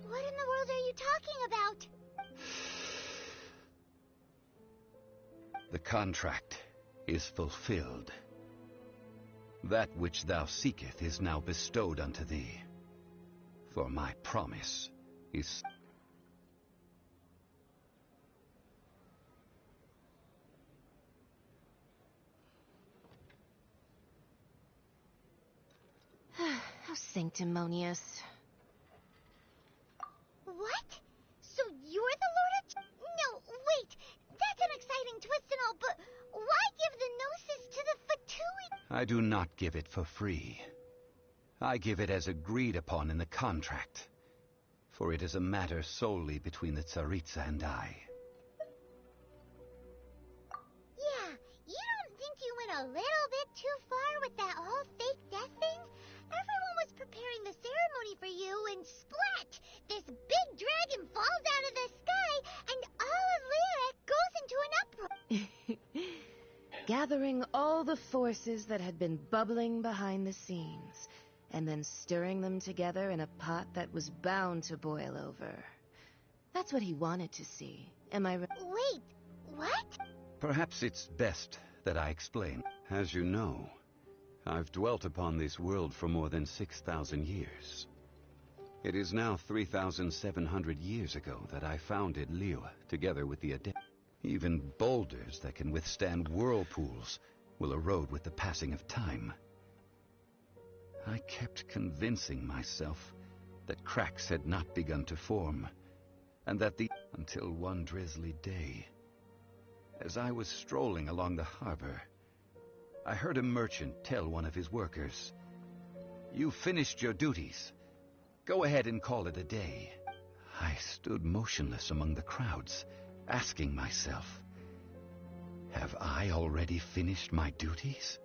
What in the world are you talking about? The contract is fulfilled. That which thou seeketh is now bestowed unto thee. For my promise is... How sanctimonious. What? So you're the Lord of... No, wait. That's an exciting twist and all, but why give the Gnosis to the Fatui? I do not give it for free. I give it as agreed upon in the contract. For it is a matter solely between the Tsaritsa and I. Yeah, you don't think you went a little bit too far with that whole fake death thing? Everyone was preparing the ceremony for you, and splat! This big dragon falls out of the sky, and all of Lyric goes into an uproar. Gathering all the forces that had been bubbling behind the scenes, and then stirring them together in a pot that was bound to boil over. That's what he wanted to see. Am I right? Wait, what? Perhaps it's best that I explain. As you know, I've dwelt upon this world for more than 6,000 years. It is now 3,700 years ago that I founded Liyue, together with the Adept. Even boulders that can withstand whirlpools will erode with the passing of time. I kept convincing myself that cracks had not begun to form, and that until one drizzly day, as I was strolling along the harbor, I heard a merchant tell one of his workers, "You finished your duties. Go ahead and call it a day." I stood motionless among the crowds, asking myself, have I already finished my duties?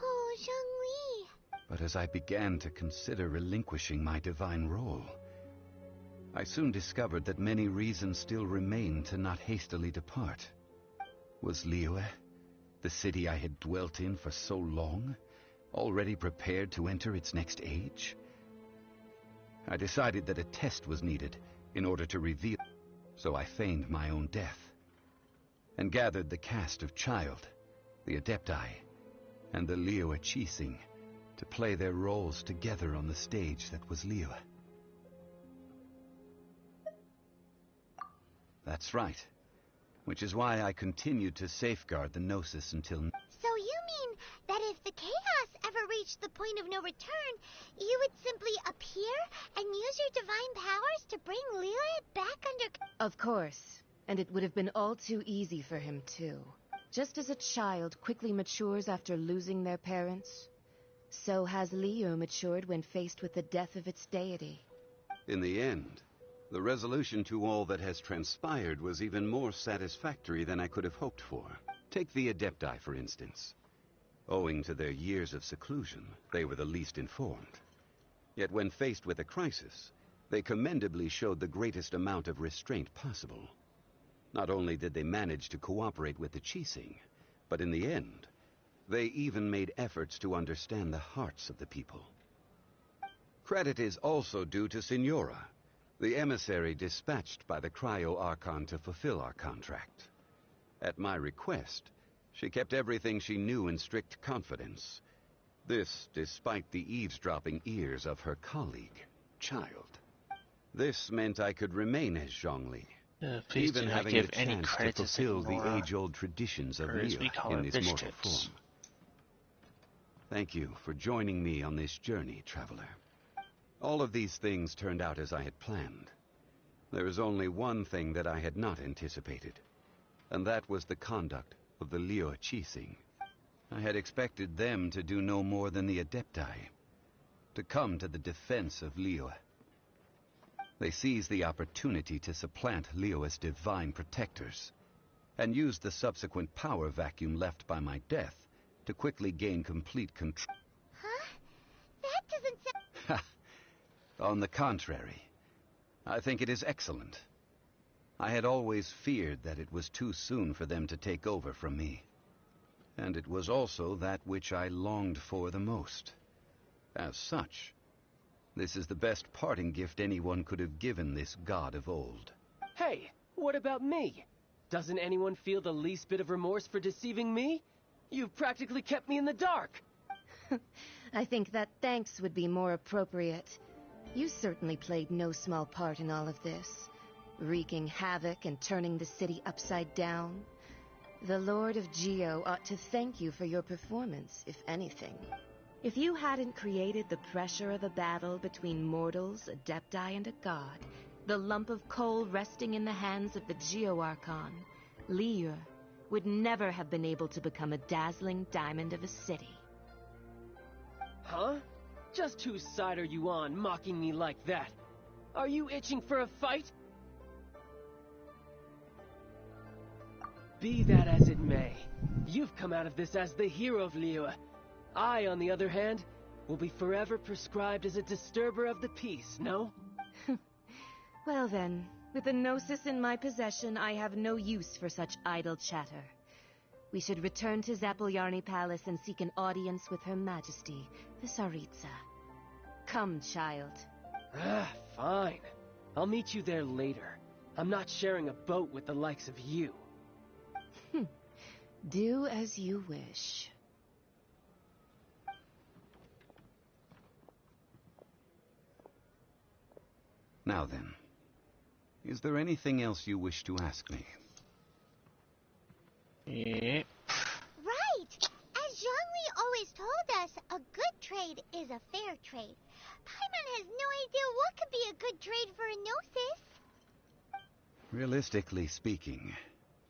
Oh, Zhongli. But as I began to consider relinquishing my divine role, I soon discovered that many reasons still remained to not hastily depart. Was Liyue, the city I had dwelt in for so long, already prepared to enter its next age? I decided that a test was needed in order to reveal, so I feigned my own death, and gathered the cast of Childe, the Adepti, and the Liyue Chising to play their roles together on the stage that was Liyue. That's right, which is why I continued to safeguard the Gnosis until... So you mean that if the chaos ever reached the point of no return, you would simply appear and use your divine powers to bring Liyue back under... Of course. And it would have been all too easy for him, too. Just as a child quickly matures after losing their parents, so has Liyue matured when faced with the death of its deity. In the end, the resolution to all that has transpired was even more satisfactory than I could have hoped for. Take the Adepti, for instance. Owing to their years of seclusion, they were the least informed. Yet when faced with a crisis, they commendably showed the greatest amount of restraint possible. Not only did they manage to cooperate with the Chising, but in the end, they even made efforts to understand the hearts of the people. Credit is also due to Signora, the emissary dispatched by the Cryo-Archon to fulfill our contract. At my request, she kept everything she knew in strict confidence. This despite the eavesdropping ears of her colleague, Childe. This meant I could remain as Zhongli, Please even do not having give the any chance to credit to fulfill the Signora, age-old traditions of or as we Liyue call in her, this mortal biscuits. form. Thank you for joining me on this journey, traveler. All of these things turned out as I had planned. There is only one thing that I had not anticipated, and that was the conduct of the Liyue Chising. I had expected them to do no more than the Adepti, to come to the defense of Liyue. They seized the opportunity to supplant Liyue's divine protectors, and used the subsequent power vacuum left by my death to quickly gain complete control. Huh? That doesn't sound... On the contrary, I think it is excellent. I had always feared that it was too soon for them to take over from me. And it was also that which I longed for the most. As such, This is the best parting gift anyone could have given this god of old. Hey, what about me? Doesn't anyone feel the least bit of remorse for deceiving me? You've practically kept me in the dark. I think that thanks would be more appropriate. You certainly played no small part in all of this, wreaking havoc and turning the city upside down. The Lord of Geo ought to thank you for your performance, if anything. If you hadn't created the pressure of a battle between mortals, adepti, and a god, the lump of coal resting in the hands of the Geo Archon, Liyue, would never have been able to become a dazzling diamond of a city. Huh? Just whose side are you on, mocking me like that? Are you itching for a fight? Be that as it may, you've come out of this as the hero of Liyue. I, on the other hand, will be forever prescribed as a disturber of the peace, no? Well then, with the Gnosis in my possession, I have no use for such idle chatter. We should return to Zapoljarny Palace and seek an audience with Her Majesty, the Tsaritsa. Come, child. Fine. I'll meet you there later. I'm not sharing a boat with the likes of you. Do as you wish. Now then, is there anything else you wish to ask me? Yep. Right! As Zhongli always told us, a good trade is a fair trade. Paimon has no idea what could be a good trade for a Gnosis. Realistically speaking,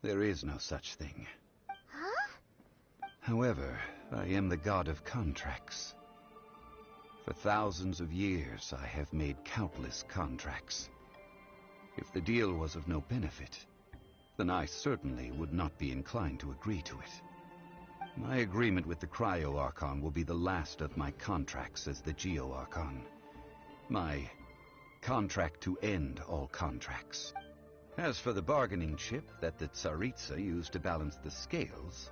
there is no such thing. Huh? However, I am the god of contracts. For thousands of years, I have made countless contracts. If the deal was of no benefit, then I certainly would not be inclined to agree to it. My agreement with the Cryo Archon will be the last of my contracts as the Geo Archon. My contract to end all contracts. As for the bargaining chip that the Tsaritsa used to balance the scales,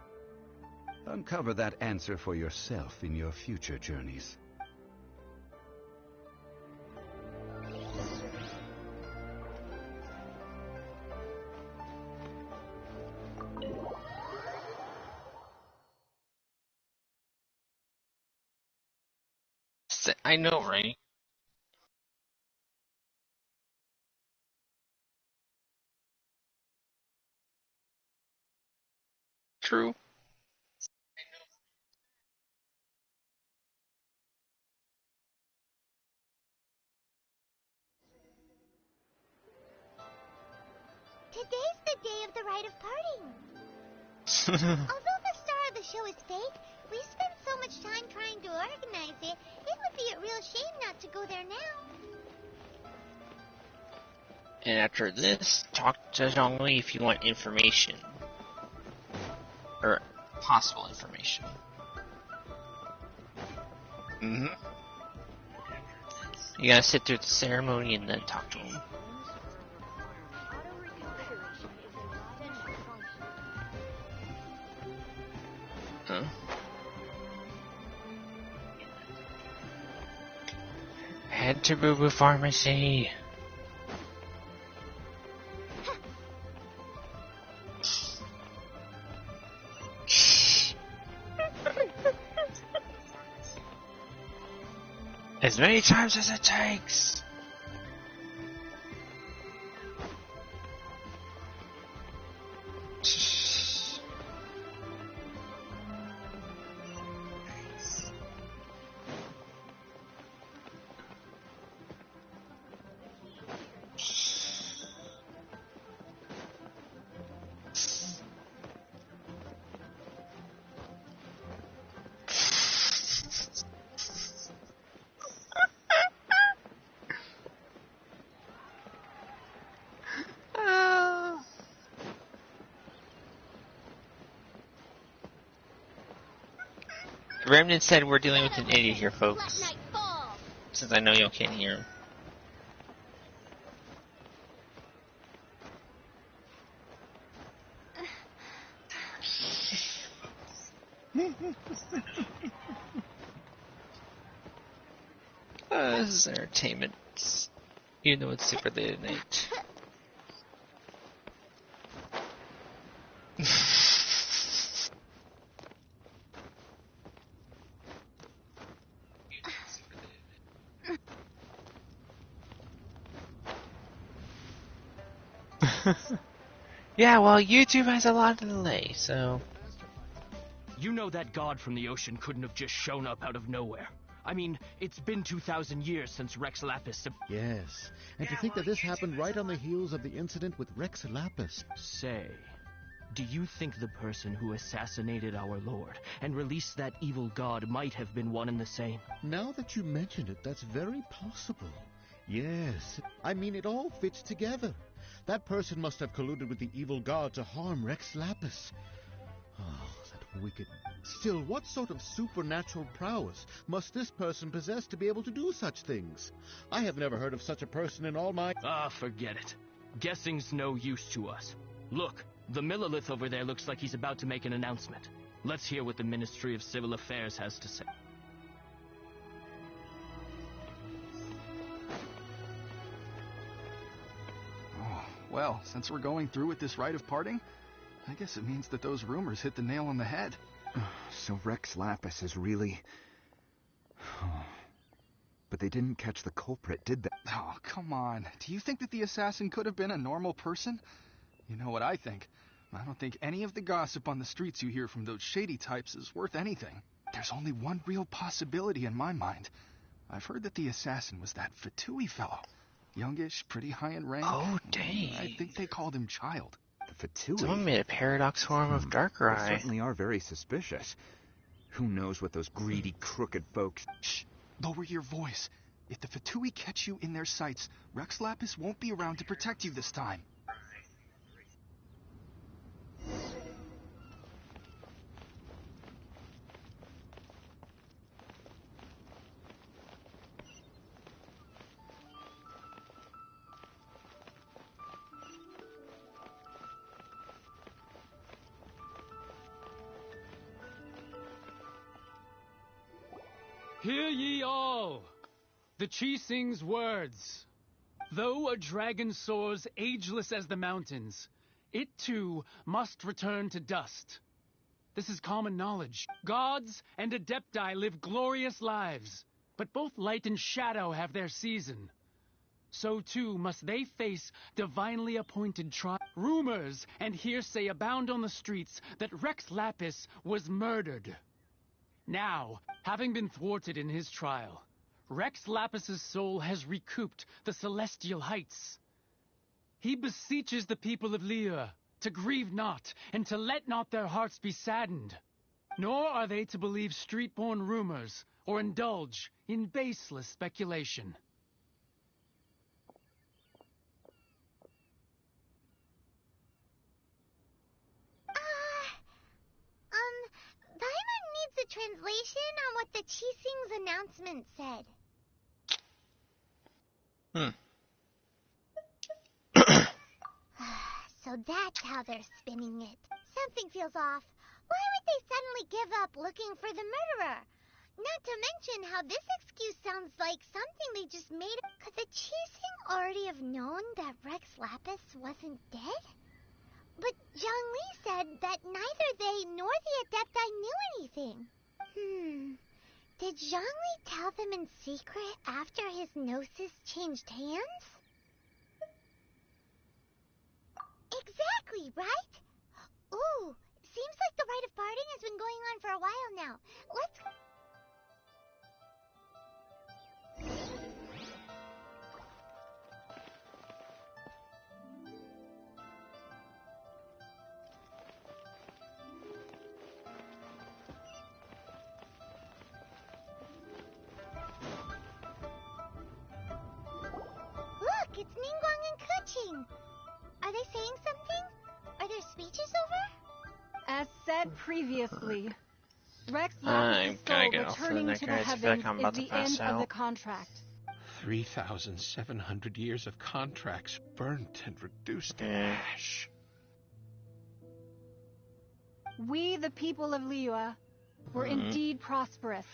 uncover that answer for yourself in your future journeys. I know, right? True. Today's the day of the rite of parting. Although the star of the show is fake, we spent so much time trying to organize it, it would be a real shame not to go there now. And after this, talk to Zhongli if you want information. Or possible information. Mm-hmm. You gotta sit through the ceremony and then talk to him. Huh? Head to Boo Boo Pharmacy. As many times as it takes. Remnant said we're dealing with an idiot here, folks. Since I know y'all can't hear him. This is entertainment. You know it's super late at night. Yeah, well, YouTube has a lot of delay, so... You know that god from the ocean couldn't have just shown up out of nowhere. I mean, it's been 2,000 years since Rex Lapis... Yes, and to think that this happened right on the heels of the incident with Rex Lapis. Say, do you think the person who assassinated our lord and released that evil god might have been one and the same? Now that you mention it, that's very possible. Yes, I mean, it all fits together. That person must have colluded with the evil god to harm Rex Lapis. Oh, that wicked... Still, what sort of supernatural prowess must this person possess to be able to do such things? I have never heard of such a person in all my... Ah, forget it. Guessing's no use to us. Look, the Millilith over there looks like he's about to make an announcement. Let's hear what the Ministry of Civil Affairs has to say. Well, since we're going through with this rite of parting, I guess it means that those rumors hit the nail on the head. So Rex Lapis is really... But they didn't catch the culprit, did they? Oh, come on. Do you think that the assassin could have been a normal person? You know what I think. I don't think any of the gossip on the streets you hear from those shady types is worth anything. There's only one real possibility in my mind. I've heard that the assassin was that Fatui fellow. Youngish, pretty high in rank. Oh, dang. I think they called him Childe. The Fatui? Someone made a paradox form of Darker Eye. They certainly are very suspicious. Who knows what those greedy, crooked folks... Shh! Lower your voice. If the Fatui catch you in their sights, Rex Lapis won't be around to protect you this time. Hear ye all, the Chi-Sing's words. Though a dragon soars ageless as the mountains, it too must return to dust. This is common knowledge. Gods and Adepti live glorious lives, but both light and shadow have their season. So too must they face divinely appointed trial. Rumors and hearsay abound on the streets that Rex Lapis was murdered. Now, having been thwarted in his trial, Rex Lapis's soul has recouped the celestial heights. He beseeches the people of Liyue to grieve not, and to let not their hearts be saddened. Nor are they to believe street-born rumors, or indulge in baseless speculation. Paimon needs a translation on what the Chi-Sing's announcement said. So that's how they're spinning it. Something feels off. Why would they suddenly give up looking for the murderer? Not to mention how this excuse sounds like something they just made. Could the Chi-Sing already have known that Rex Lapis wasn't dead? But Zhongli said that neither they nor the Adepti knew anything. Did Zhongli tell them in secret after his gnosis changed hands? Exactly, right? Ooh, seems like the rite of parting has been going on for a while now. Let's... Look, it's Ningguang and Keqing. Are they saying something? Are their speeches over? As said previously, Rex I'm Lapis' gonna soul get off for the returning neck, to the guys. I feel like heavens I'm is about to the pass end of the out. contract. 3,700 years of contracts burnt and reduced to ash. We, the people of Liyue, were indeed prosperous.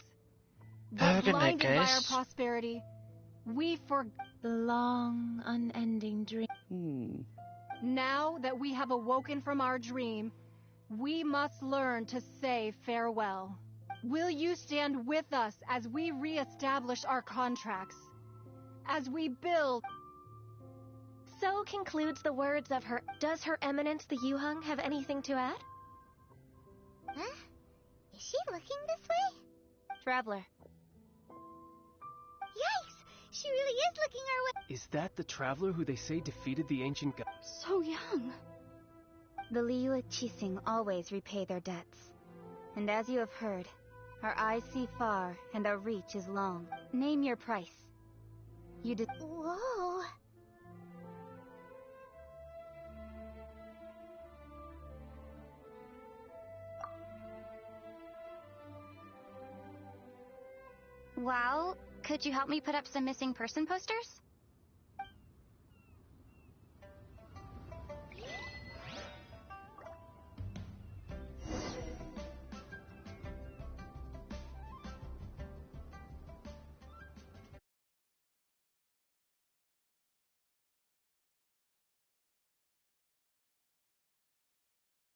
Have a But good night, blinded by our guys. prosperity, We the long, unending dream. Now that we have awoken from our dream, we must learn to say farewell. Will you stand with us as we re-establish our contracts? As we build... So concludes the words of her... Does Her Eminence the Yuheng have anything to add? Huh? Is she looking this way? Traveler. Yikes! She really is looking our way. Is that the traveler who they say defeated the ancient god? So young. The Liyue Qixing always repay their debts. And as you have heard, our eyes see far and our reach is long. Name your price. You did. Whoa. Well, could you help me put up some missing person posters?